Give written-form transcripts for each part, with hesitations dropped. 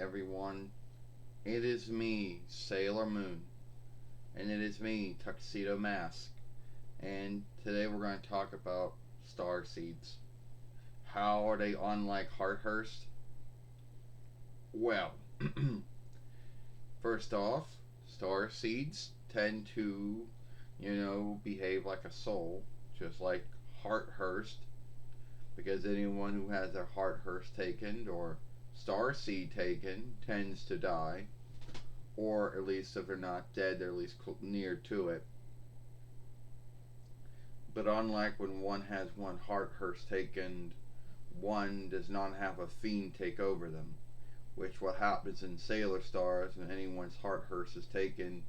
everyone. It is me, Sailor Moon, and it is me, Tuxedo Mask. And today we're going to talk about star seeds. How are they unlike Hart Heasrt? Well, first off, star seeds tend to, behave like a soul, just like Hart Heasrt, because anyone who has their Hart Heasrt taken or star seed taken tends to die, or at least if they're not dead, they're at least near to it. But unlike when one has one Hart Hearst taken, one does not have a fiend take over them, which what happens in Sailor Stars when anyone's Hart Hearst is taken,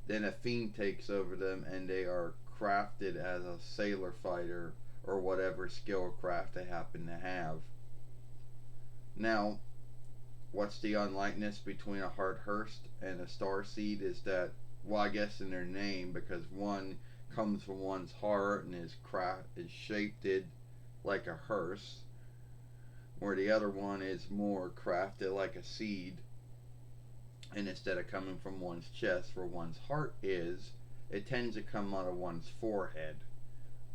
then a fiend takes over them and they are crafted as a sailor fighter or whatever skill or craft they happen to have. Now, what's the unlikeness between a Hart Hearst and a star seed is that, well, I guess in their name, because one comes from one's heart and is shaped like a hearse, where the other one is more crafted like a seed, and instead of coming from one's chest where one's heart is, it tends to come out of one's forehead,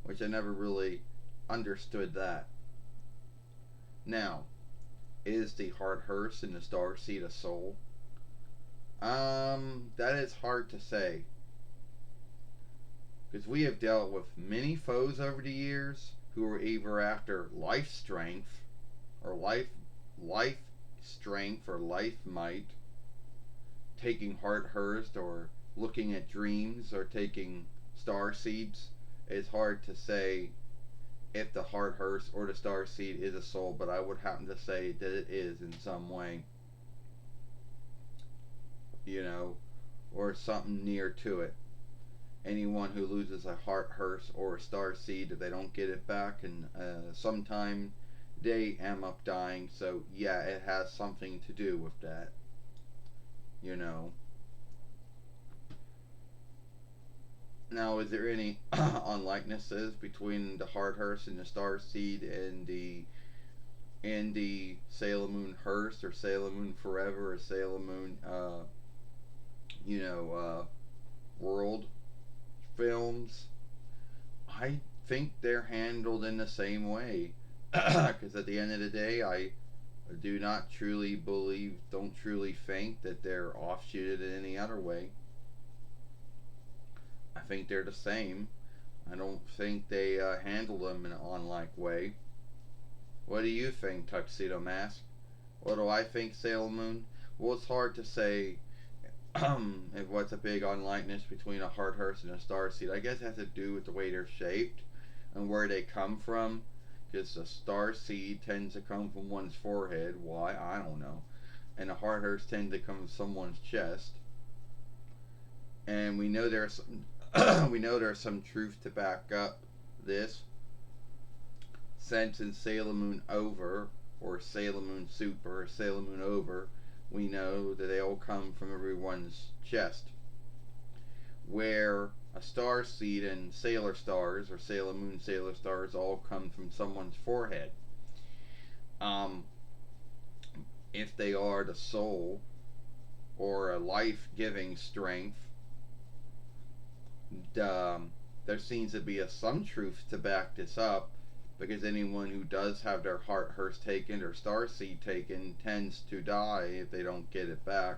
which I never really understood that. Now, is the Hart Hearst and the star seed a soul? That is hard to say, because we have dealt with many foes over the years who are either after life strength or life strength or life might, taking Hart Hearst or looking at dreams or taking star seeds. It's hard to say if the Hart Hearst or the star seed is a soul, but I would happen to say that it is in some way, or something near to it. Anyone who loses a Hart Hearst or a star seed, if they don't get it back, and sometime they end up dying. So yeah, it has something to do with that. You know. Now, is there any unlikenesses between the Hart Hearst and the star seed and the Sailor Moon Hearst or Sailor Moon Forever or Sailor Moon, world films? I think they're handled in the same way. Because at the end of the day, I do not truly believe, don't truly think that they're offshooted in any other way. I think they're the same. I don't think they handle them in an unlike way. What do you think, Tuxedo Mask? What do I think, Sailor Moon? Well, it's hard to say if what's a big unlikeness between a Hart Hearst and a star seed. I guess it has to do with the way they're shaped and where they come from. Because a star seed tends to come from one's forehead. Why? I don't know. And a Hart Hearst tends to come from someone's chest. And we know there's some, we know there's some truth to back up this. Since in Sailor Moon Over, or Sailor Moon Super, or Sailor Moon Over, we know that they all come from everyone's chest. Where a star seed and Sailor Stars, or Sailor Moon Sailor Stars, all come from someone's forehead. If they are the soul, or a life-giving strength, there seems to be some truth to back this up, because anyone who does have their Hart Hearst taken or star seed taken tends to die if they don't get it back.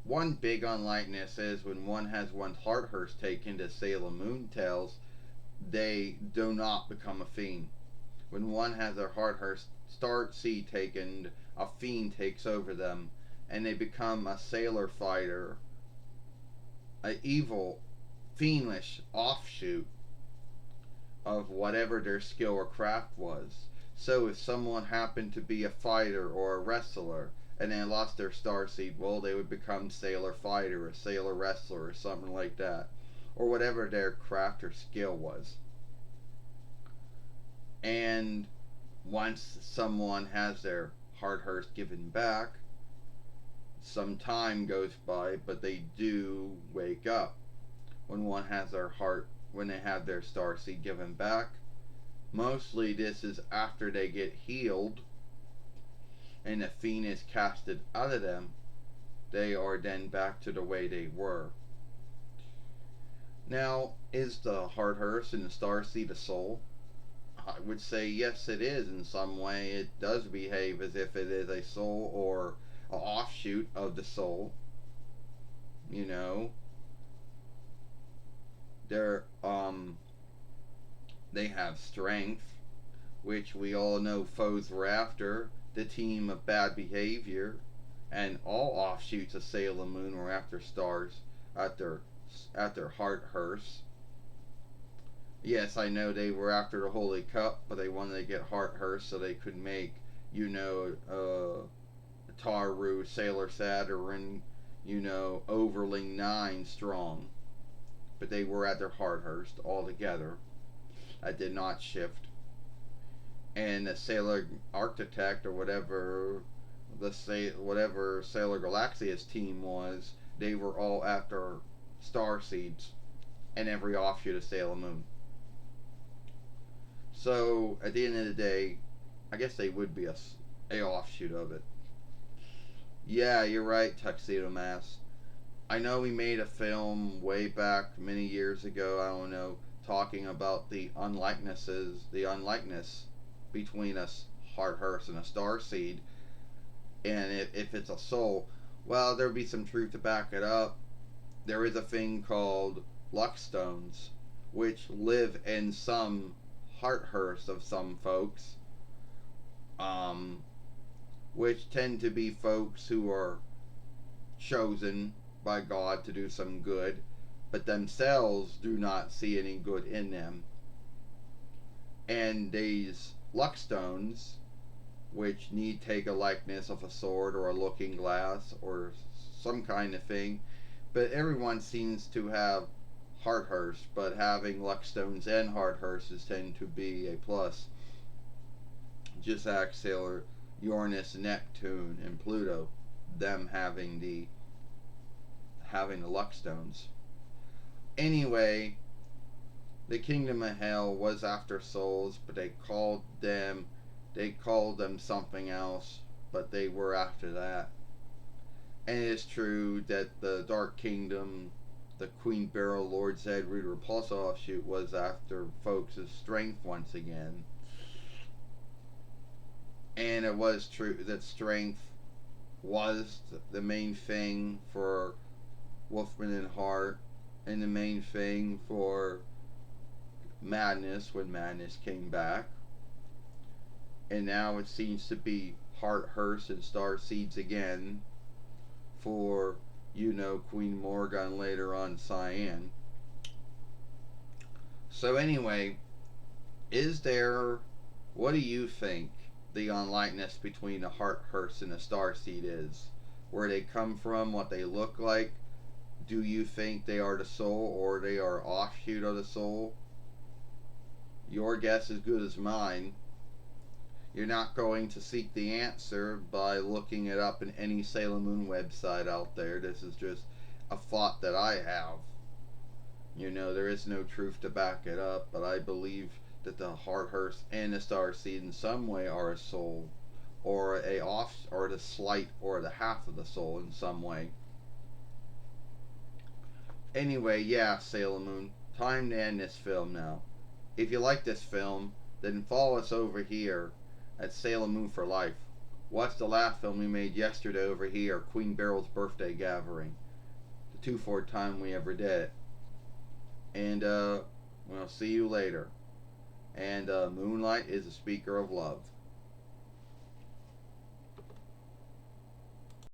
One big unlikeness is when one has one's Hart Hearst taken to Sailor Moon Tales, they do not become a fiend. When one has their Hart Hearst star seed taken, a fiend takes over them, and they become a sailor fighter, an evil, fiendish offshoot of whatever their skill or craft was. So if someone happened to be a fighter or a wrestler and they lost their star seed, well, they would become sailor fighter or sailor wrestler or something like that, or whatever their craft or skill was. And once someone has their Hart Hearst given back, some time goes by, but they do wake up. When they have their star seed given back, mostly this is after they get healed and the fiend is casted out of them, they are then back to the way they were. Now, is the Hart Hearst and the Starseed a soul? I would say yes, it is in some way. It does behave as if it is a soul or an offshoot of the soul. You know, they're they have strength, which we all know foes were after. The team of bad behavior, and all offshoots of Sailor Moon were after stars, after Hart Hearst. Yes, I know they were after the Holy Cup, but they wanted to get Hart Hearst so they could make, Taru, Sailor Saturn, Overling 9 strong. But they were at their Hart Hearst altogether. I did not shift. And the Sailor Architect or whatever Sailor Galaxia's team was, they were all after Star Seeds and every offshoot of Sailor Moon. So at the end of the day, I guess they would be a offshoot of it. Yeah, you're right, Tuxedo Mask. I know we made a film way back many years ago, I don't know, talking about the unlikeness between a Hart Hearst and a Star Seed, and if it's a soul, well, there'd be some truth to back it up. There is a thing called luck stones, which live in some Hart Hearst of some folks, um, which tend to be folks who are chosen by God to do some good, but themselves do not see any good in them. And these luck stones, which need take a likeness of a sword or a looking glass or some kind of thing, but everyone seems to have Hart Hearst, but having luck stones and Hart Hearsts tend to be a plus. Just like Sailor Uranus, Neptune, and Pluto, them having the luck stones. Anyway, the Kingdom of Hell was after souls, but they called them something else, but they were after that. And it is true that the Dark Kingdom, the Queen Beryl, Lord Zed, Rita Repulsa offshoot, was after folks' strength once again. And it was true that strength was the main thing for Wolfman and Hart, and the main thing for Madness when Madness came back. And now it seems to be Hart Hearst and Star Seeds again for, Queen Morgan, later on Cyan. So anyway, what do you think the unlikeness between a Hart Hearst and a Star Seed is? Where they come from, what they look like? Do you think they are the soul or they are offshoot of the soul? Your guess is good as mine. You're not going to seek the answer by looking it up in any Sailor Moon website out there. This is just a thought that I have. There is no truth to back it up, but I believe that the Hart Hearst and the Star Seed in some way are a soul, or the slight, or the half of the soul in some way. Anyway, yeah, Sailor Moon, time to end this film now. If you like this film, then follow us over here at Sailor Moon for Life. Watch the last film we made yesterday over here, Queen Beryl's Birthday Gathering. The 2/4 time we ever did it. And, we'll see you later. And, Moonlight is a speaker of love.